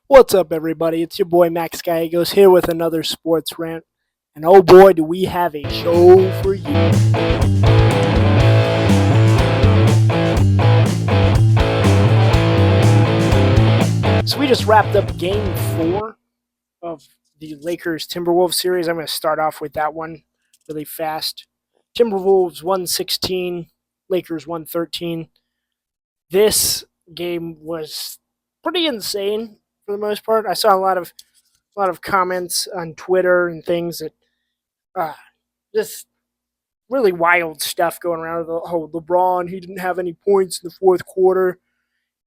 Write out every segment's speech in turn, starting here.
What's up, everybody? It's your boy Max Gallegos here with another sports rant. And oh boy, do we have a show for you. So we just wrapped up game 4 of the Lakers Timberwolves series. I'm going to start off with that one really fast. Timberwolves 116, Lakers 113. This game was pretty insane for the most part. I saw a lot of comments on Twitter and things that uh, just really wild stuff going around. The whole LeBron, he didn't have any points in the fourth quarter,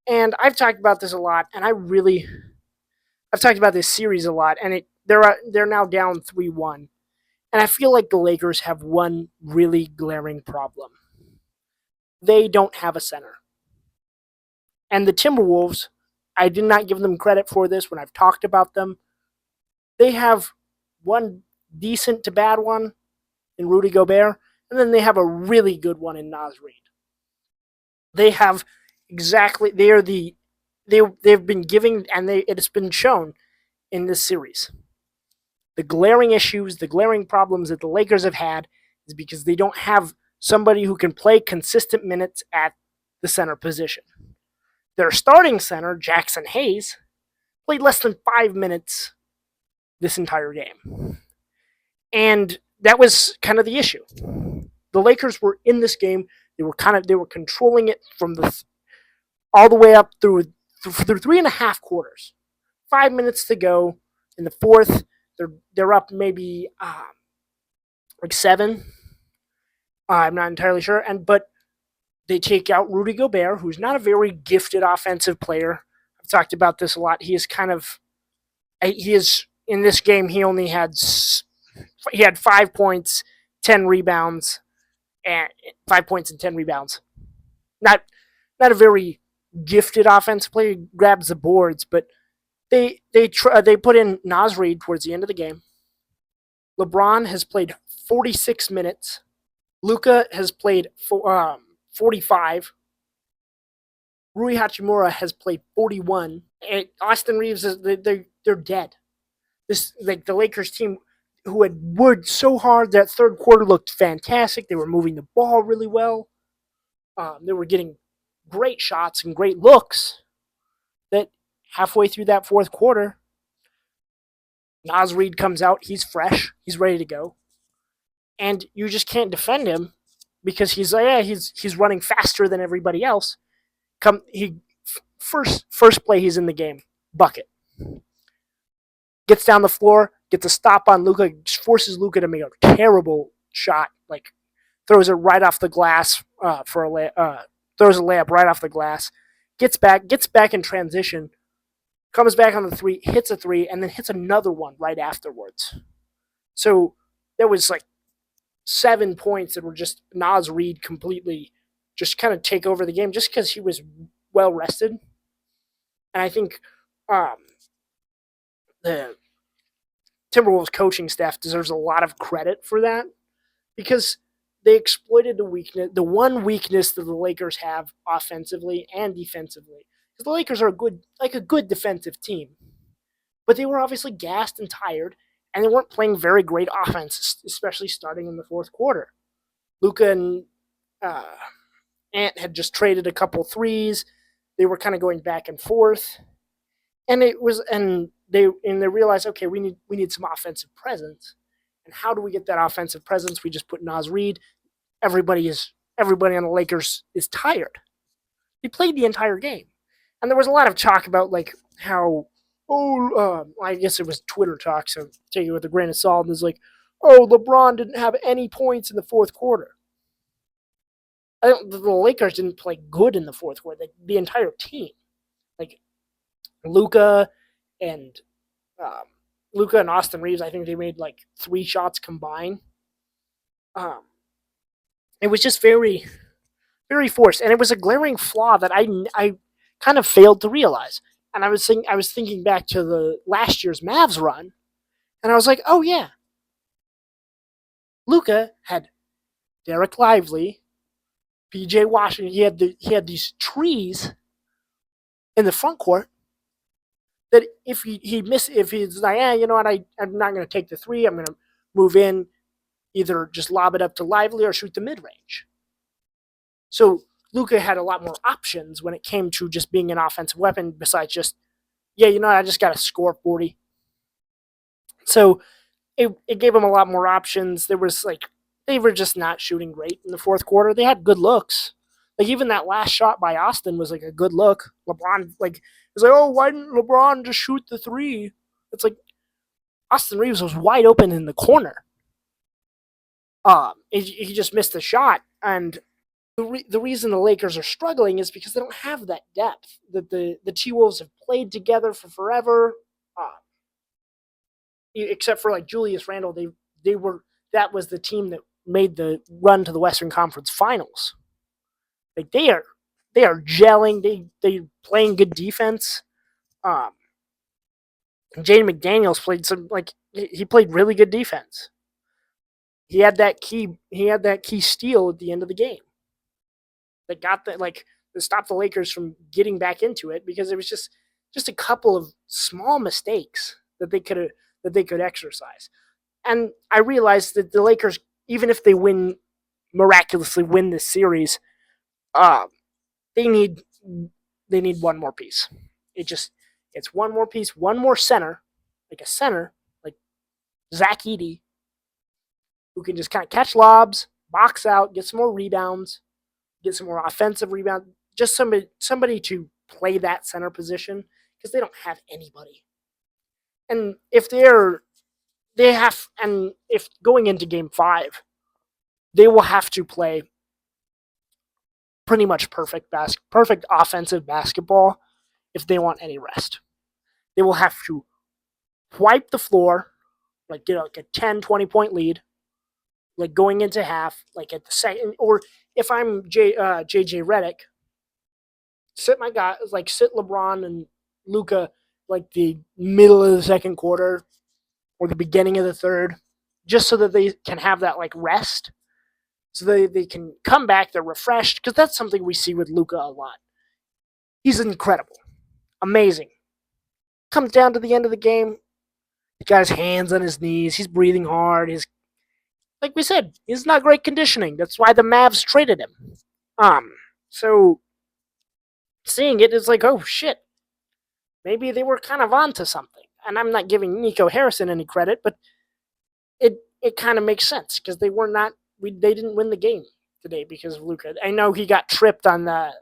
and I've talked about this a lot. And I've talked about this series a lot, and they're now down 3-1, and I feel like the Lakers have one really glaring problem. They don't have a center, and the Timberwolves. I did not give them credit for this when I've talked about them. They have one decent to bad one in Rudy Gobert, and then they have a really good one in Naz Reid. They have exactly they've been giving, and it's been shown in this series. The glaring issues, the glaring problems that the Lakers have had is because they don't have somebody who can play consistent minutes at the center position. Their starting center, Jackson Hayes, played less than 5 minutes this entire game. And that was kind of the issue. The Lakers were in this game. They were controlling it from all the way up through 3.5 quarters. 5 minutes to go in the fourth. They're up maybe like 7. I'm not entirely sure. But they take out Rudy Gobert, who's not a very gifted offensive player. I've talked about this a lot. He is in this game. He had 5 points, 10 rebounds, and 5 points and 10 rebounds. Not a very gifted offensive player. He grabs the boards, but they put in Naz Reid towards the end of the game. LeBron has played 46 minutes. Luka has played 45. Rui Hachimura has played 41. And Austin Reeves they're dead. The Lakers team, who had worked so hard, that third quarter looked fantastic. They were moving the ball really well. They were getting great shots and great looks. That halfway through that fourth quarter, Naz Reid comes out. He's fresh. He's ready to go, and you just can't defend him because he's running faster than everybody else. First play he's in the game, bucket. Gets down the floor, gets a stop on Luka, forces Luka to make a terrible shot, like throws it right off the glass throws a layup right off the glass. Gets back in transition, comes back on the 3, hits a 3, and then hits another one right afterwards. So there was like 7 points that were just Naz Reid completely just kind of take over the game just because he was well rested. And I think the Timberwolves coaching staff deserves a lot of credit for that because they exploited the one weakness that the Lakers have offensively and defensively. Because the Lakers are a good defensive team, but they were obviously gassed and tired, and they weren't playing very great offense, especially starting in the fourth quarter. Luka and Ant had just traded a couple threes. They were kind of going back and forth, and they realized, okay, we need some offensive presence. And how do we get that offensive presence? We just put Naz Reid. Everybody on the Lakers is tired. They played the entire game, and there was a lot of talk about like how I guess it was Twitter talk, so take it with a grain of salt. And it's like, LeBron didn't have any points in the fourth quarter. The Lakers didn't play good in the fourth quarter. The entire team, like Luka and Austin Reeves, I think they made like 3 shots combined. It was just very, very forced, and it was a glaring flaw that I kind of failed to realize. And I was thinking back to the last year's Mavs run, and I was like, oh yeah, Luka had Derek Lively, PJ Washington. He had these trees in the front court. that if if he's like, you know what, I'm not going to take the three. I'm going to move in, either just lob it up to Lively or shoot the mid range. So Luka had a lot more options when it came to just being an offensive weapon besides just, yeah, you know what, I just got to score 40. So it gave him a lot more options. There was like, they were just not shooting great in the fourth quarter. They had good looks. Like even that last shot by Austin was like a good look. LeBron like was like, oh, why didn't LeBron just shoot the three? It's like Austin Reeves was wide open in the corner. He just missed the shot, and the reason the Lakers are struggling is because they don't have that depth. That the T Wolves have played together for forever. Except for like Julius Randle, they were that was the team that made the run to the Western Conference Finals. Like they are gelling. They playing good defense. Um, Jaden McDaniels played some like he played really good defense. He had that key steal at the end of the game that got the like that stopped the Lakers from getting back into it, because it was just a couple of small mistakes that they could exercise. And I realized that the Lakers, even if they miraculously win this series, uh, they need one more piece. It's one more piece, one more center, like Zach Edey, who can just kind of catch lobs, box out, get some more rebounds, get some more offensive rebound. Just somebody to play that center position, because they don't have anybody. And if if going into game 5, they will have to play pretty much perfect offensive basketball if they want any rest. They will have to wipe the floor, like get like a 10, 20 point lead, like going into half, like at the second, or if I'm JJ Redick, sit LeBron and Luka like the middle of the second quarter or the beginning of the third, just so that they can have that like rest, so they can come back, they're refreshed, because that's something we see with Luka a lot. He's incredible, amazing. Comes down to the end of the game, he got his hands on his knees, he's breathing hard. Like we said, he's not great conditioning. That's why the Mavs traded him. So seeing it is like, oh shit, maybe they were kind of onto something. And I'm not giving Nico Harrison any credit, but it kind of makes sense, because they didn't win the game today because of Luka. I know he got tripped on that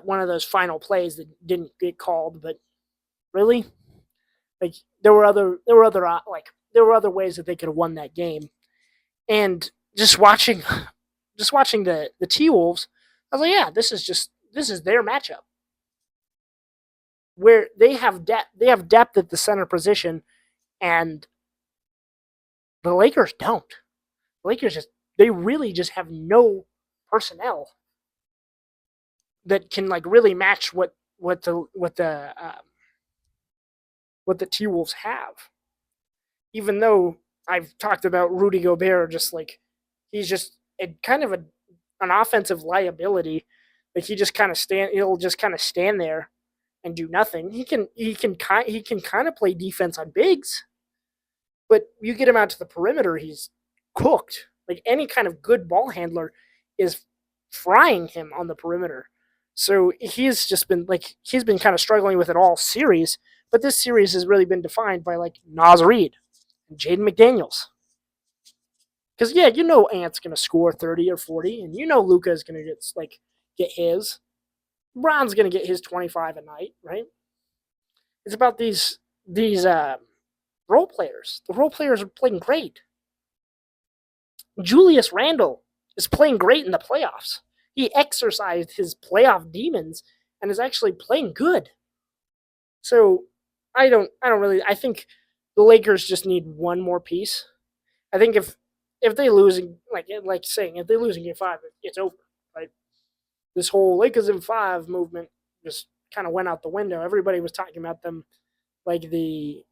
one of those final plays that didn't get called, but really, like there were other ways that they could have won that game. And just watching the T Wolves, I was like, yeah, this is their matchup, where they have depth at the center position, and the Lakers don't. The Lakers they really just have no personnel that can like really match what the T Wolves have. Even though I've talked about Rudy Gobert, just like he's just kind of an offensive liability. Like he'll just kind of stand there and do nothing. He can kind of play defense on bigs, but you get him out to the perimeter, he's cooked. Like any kind of good ball handler is frying him on the perimeter. So he's been kind of struggling with it all series, but this series has really been defined by like Naz Reid and Jaden McDaniels. Because yeah, you know Ant's gonna score 30 or 40, and you know Luka is gonna get his. Brown's gonna get his 25 a night, right? It's about these role players. The role players are playing great. Julius Randle is playing great in the playoffs. He exercised his playoff demons and is actually playing good. So I think the Lakers just need one more piece. I think if they lose, if they lose in game 5, it's over. Right? This whole Lakers in 5 movement just kind of went out the window. Everybody was talking about them like the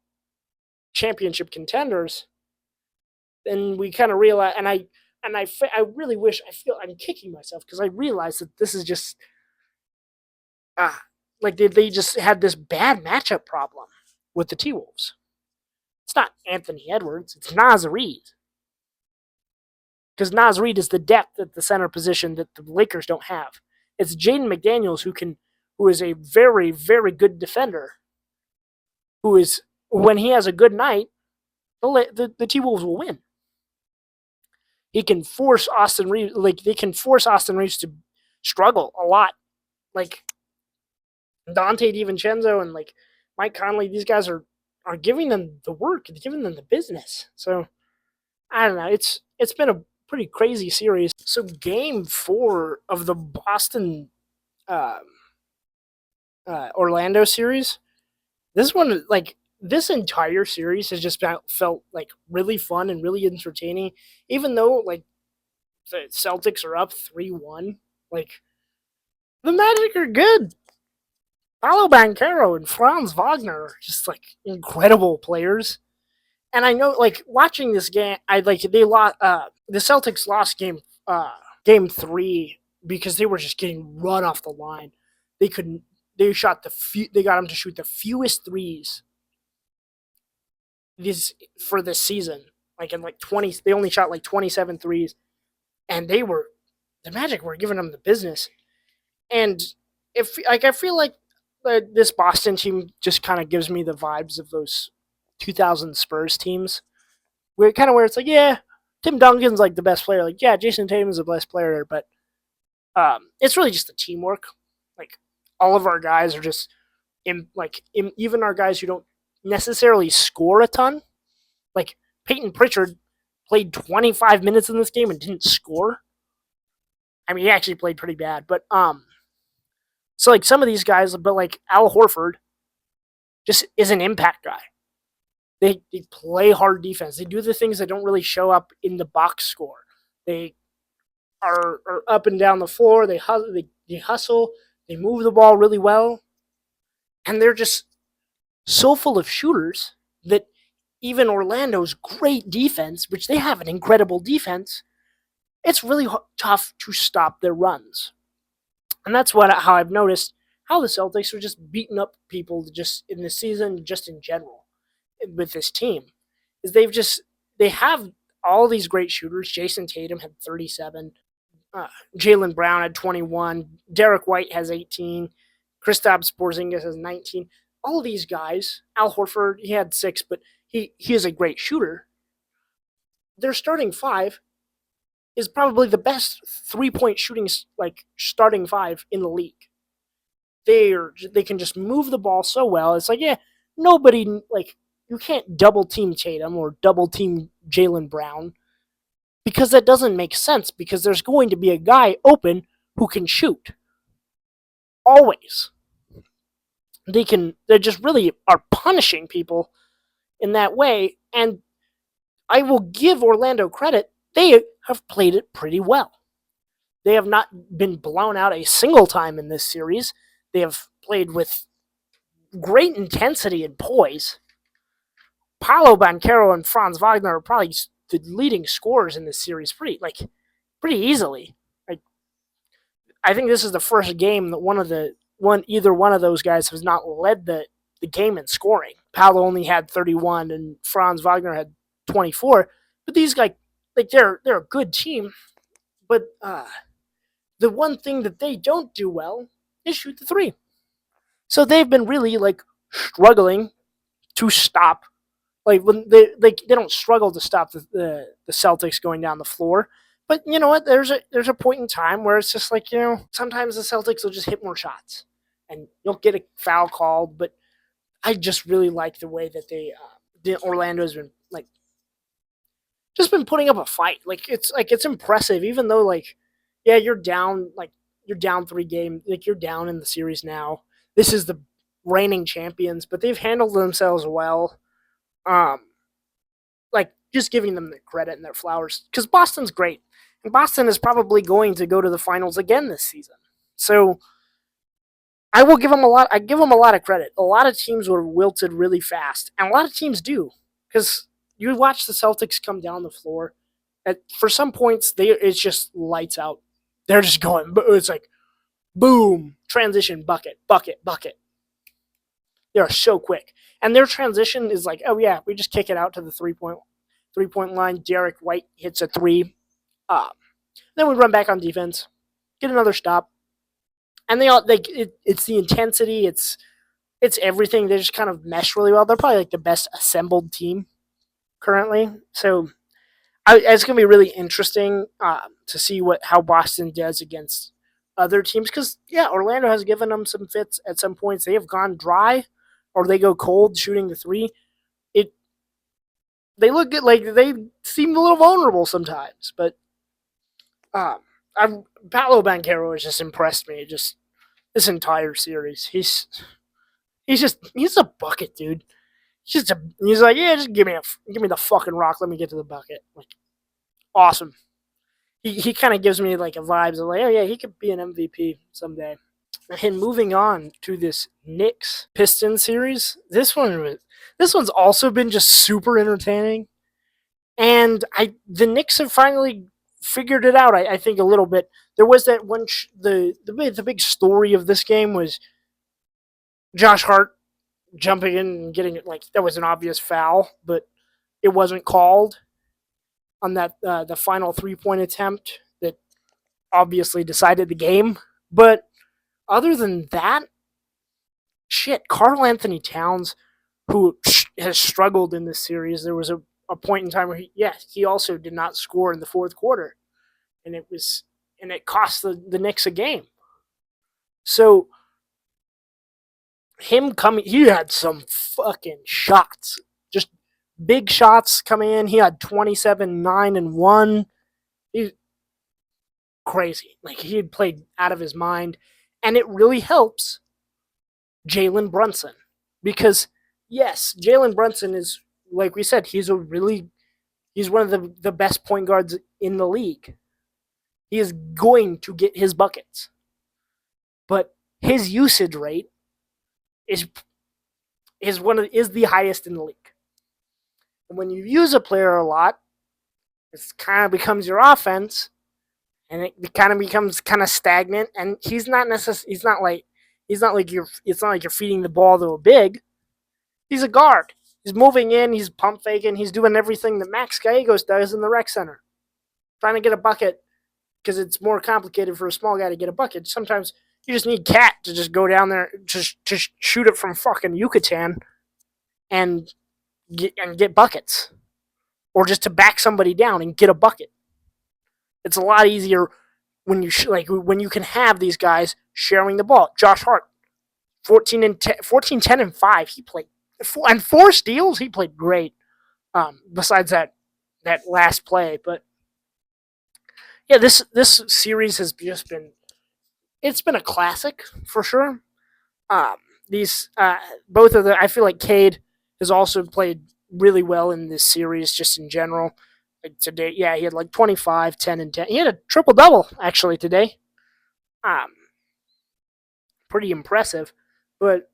championship contenders, and we kind of realized, and I really wish, I'm kicking myself, because I realized that this is just like they just had this bad matchup problem with the T Wolves. It's not Anthony Edwards, it's Naz Reid. Because Naz Reid is the depth at the center position that the Lakers don't have. It's Jaden McDaniels who is a very, very good defender. Who is, when he has a good night, the T Wolves will win. He can force Austin Reeves, like they can force Austin Reeves to struggle a lot. Like Dante DiVincenzo and like Mike Conley, these guys are giving them the work, giving them the business. So I don't know. It's been a pretty crazy series. So game 4 of the Boston uh, Orlando series, this one, like this entire series has just felt like really fun and really entertaining. Even though like the Celtics are up 3-1, like the Magic are good. Paolo Banchero and Franz Wagner are just like incredible players. And I know, like watching this game, I like they lost. The Celtics lost game 3 because they were just getting run off the line. They couldn't. They shot They got them to shoot the fewest threes for this season. Like in like 20, they only shot like 27 threes, and the Magic were giving them the business. And if like I feel like this Boston team just kind of gives me the vibes of those 2000 Spurs teams, where it's like, yeah, Tim Duncan's like the best player. Like, yeah, Jason Tatum's the best player, but it's really just the teamwork. Like, all of our guys are just even our guys who don't necessarily score a ton. Like Peyton Pritchard played 25 minutes in this game and didn't score. I mean, he actually played pretty bad, but so like some of these guys, but like Al Horford, just is an impact guy. They play hard defense. They do the things that don't really show up in the box score. They are up and down the floor. They hustle. They move the ball really well. And they're just so full of shooters that even Orlando's great defense, which they have an incredible defense, it's really tough to stop their runs. And that's how I've noticed how the Celtics are just beating up people just in the season, just in general with this team. Is they have all these great shooters. Jason Tatum had 37. Jaylen Brown had 21. Derek White has 18. Kristaps Porzingis has 19. All of these guys, Al Horford, he had 6, but he is a great shooter. Their starting 5 is probably the best 3-point shooting starting 5 in the league. They can just move the ball so well. It's like, yeah, nobody, like, you can't double team Tatum or double team Jaylen Brown because that doesn't make sense, because there's going to be a guy open who can shoot. Always. They just really are punishing people in that way, and I will give Orlando credit. They have played it pretty well. They have not been blown out a single time in this series. They have played with great intensity and poise. Paolo Banchero and Franz Wagner are probably the leading scorers in this series pretty easily. Like, I think this is the first game that either one of those guys has not led the game in scoring. Paolo only had 31 and Franz Wagner had 24. But these guys, like they're a good team. But the one thing that they don't do well is shoot the 3. So they've been really like struggling to stop. Like when they don't struggle to stop the Celtics going down the floor. But you know what? There's a point in time where it's just like, sometimes the Celtics will just hit more shots, and you'll get a foul called. But I just really like the way that Orlando's been just been putting up a fight. It's impressive, even though you're down 3 games, you're down in the series now. This is the reigning champions, but they've handled themselves well. Just giving them the credit and their flowers, because Boston's great, and Boston is probably going to go to the finals again this season. So I will give them a lot. I give them a lot of credit. A lot of teams were wilted really fast, and a lot of teams do, because you watch the Celtics come down the floor. For some points, it's just lights out. They're just going. It's like boom, transition, bucket, bucket, bucket. They are so quick. And their transition is like, oh yeah, we just kick it out to the 3 point line. Derek White hits a three. Uh, then we run back on defense, get another stop, and it's the intensity, it's everything. They just kind of mesh really well. They're probably like the best assembled team currently. So it's going to be really interesting to see how Boston does against other teams. Because yeah, Orlando has given them some fits at some points. They have gone dry, or they go cold shooting the three. It they look good, like they seem a little vulnerable sometimes, but Paolo Banchero has just impressed me. Just this entire series, he's a bucket, dude. He's like, yeah, just give me the fucking rock. Let me get to the bucket. Like, awesome. He kind of gives me like a vibes of like, oh yeah, he could be an MVP someday. And moving on to this Knicks Pistons series, this one's also been just super entertaining, and the Knicks have finally figured it out. I think a little bit. There was that one the big story of this game was Josh Hart jumping in and getting it, like that was an obvious foul, but it wasn't called on that the final 3 point attempt that obviously decided the game. But other than that, shit, Karl Anthony Towns, who has struggled in this series, there was a point in time where he also did not score in the fourth quarter, and it cost the Knicks a game. So him coming, he had some fucking shots, just big shots coming in. He had 27, 9, and 1. He's crazy. Like, he had played out of his mind. And it really helps Jalen Brunson. Because, yes, Jalen Brunson is, like we said, he's one of the best point guards in the league. He is going to get his buckets. But his usage rate is the highest in the league. And when you use a player a lot, it kind of becomes your offense, and it kind of becomes kind of stagnant. And he's not like you're feeding the ball to a big. He's a guard. He's moving in. He's pump faking. He's doing everything that Max Gallegos does in the rec center, trying to get a bucket because it's more complicated for a small guy to get a bucket. Sometimes you just need Cat to just go down there, just shoot it from fucking Yucatan, and get buckets, or just to back somebody down and get a bucket. It's a lot easier when you can have these guys sharing the ball. Josh Hart, 14, 10, and 5. He played, and 4 steals. He played great. Besides that last play, but yeah, this series has just been a classic for sure. These both of the I feel like Cade has also played really well in this series just in general. Like today, yeah, he had like 25, 10, and 10. He had a triple double actually today. Pretty impressive, but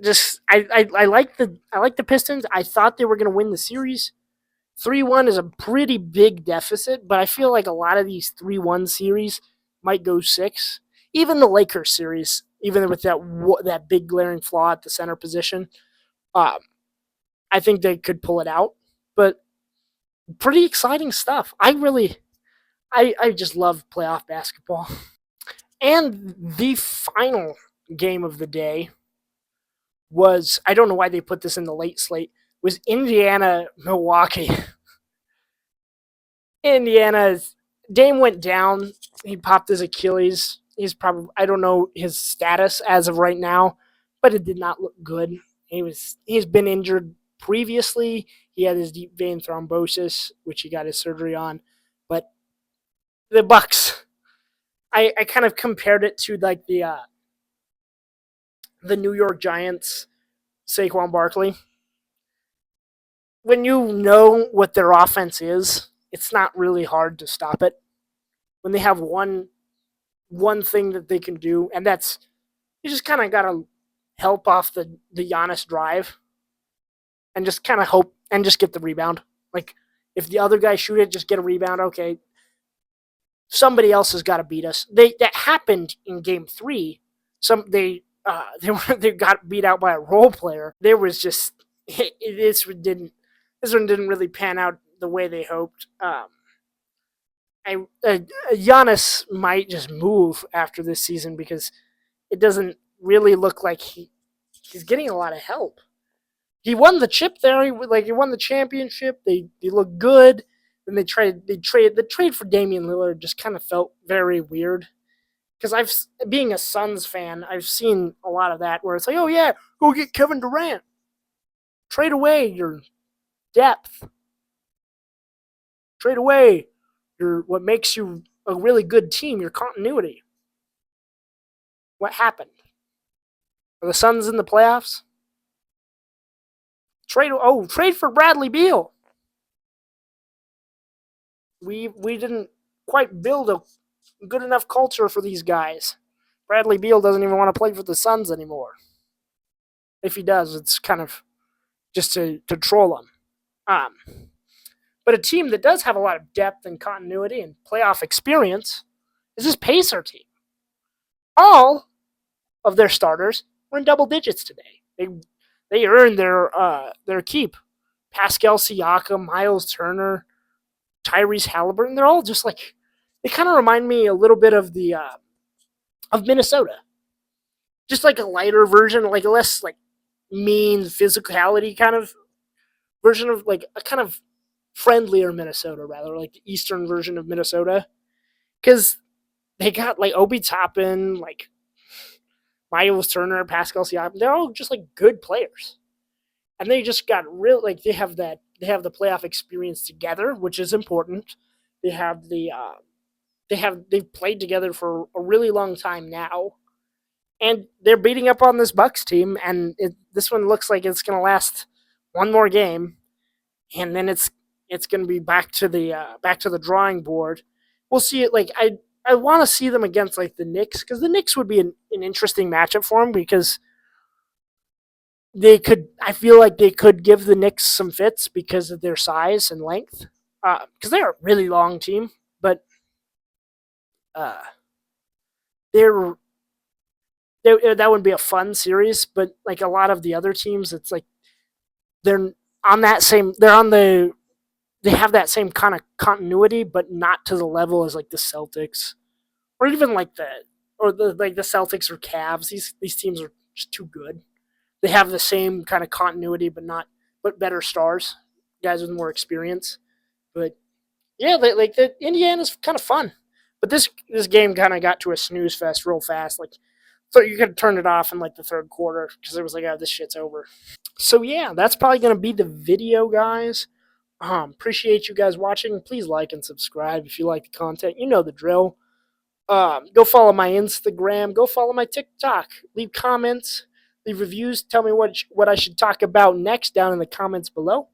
just I like the Pistons. I thought they were going to win the series. 3-1 is a pretty big deficit, but I feel like a lot of these 3-1 series might go 6. Even the Lakers series, even with that big glaring flaw at the center position, I think they could pull it out. But pretty exciting stuff. I just love playoff basketball. And the final game of the day was, I don't know why they put this in the late slate, was Indiana-Milwaukee. Indiana's Dame went down. He popped his Achilles. I don't know his status as of right now, but it did not look good. He's been injured previously. He had his deep vein thrombosis, which he got his surgery on. But the Bucks, I kind of compared it to like the New York Giants, Saquon Barkley. When you know what their offense is, it's not really hard to stop it. When they have one thing that they can do, and that's you just kind of got to help off the Giannis drive and just kind of hope and just get the rebound. Like, if the other guy shoot it, just get a rebound. Okay, somebody else has got to beat us. That happened in Game 3. They got beat out by a role player. There was just this one didn't really pan out the way they hoped. Giannis might just move after this season because it doesn't really look like he's getting a lot of help. He won the chip there. He won the championship. They look good. Then the trade for Damian Lillard just kind of felt very weird. Because being a Suns fan, I've seen a lot of that where it's like, oh yeah, go get Kevin Durant, trade away your depth, trade away your what makes you a really good team, your continuity. What happened? Are the Suns in the playoffs? Trade for Bradley Beal. We didn't quite build a good enough culture for these guys. Bradley Beal doesn't even want to play for the Suns anymore. If he does, it's kind of just to troll him. But a team that does have a lot of depth and continuity and playoff experience is this Pacer team. All of their starters were in double digits today. They earned their keep. Pascal Siakam, Miles Turner, Tyrese Halliburton. They're all just like, they kind of remind me a little bit of the of Minnesota. Just like a lighter version, like a less like mean physicality kind of version of like a kind of friendlier Minnesota, rather like the eastern version of Minnesota, because they got like Obi Toppin, like Miles Turner, Pascal Siakam. They're all just like good players, and they just got real like they have the playoff experience together, which is important. They have they've played together for a really long time now, and they're beating up on this Bucks team, and this one looks like it's going to last one more game, and then it's going to be back to the drawing board. We'll see it. Like I want to see them against like the Knicks, because the Knicks would be an interesting matchup for them, because they could. I feel like they could give the Knicks some fits because of their size and length, because they're a really long team, but they're that would be a fun series. But like a lot of the other teams, it's like they're on that same. They have that same kind of continuity, but not to the level as like the Celtics, or even like the Celtics or Cavs. These teams are just too good. They have the same kind of continuity, but better stars, guys with more experience. But yeah, the Indiana's kind of fun. But this game kind of got to a snooze fest real fast. Like, so you could turn it off in like the third quarter because it was like, oh, this shit's over. So yeah, that's probably gonna be the video, guys. Appreciate you guys watching. Please like and subscribe if you like the content. You know the drill. Go follow my Instagram. Go follow my TikTok. Leave comments. Leave reviews. Tell me what I should talk about next down in the comments below.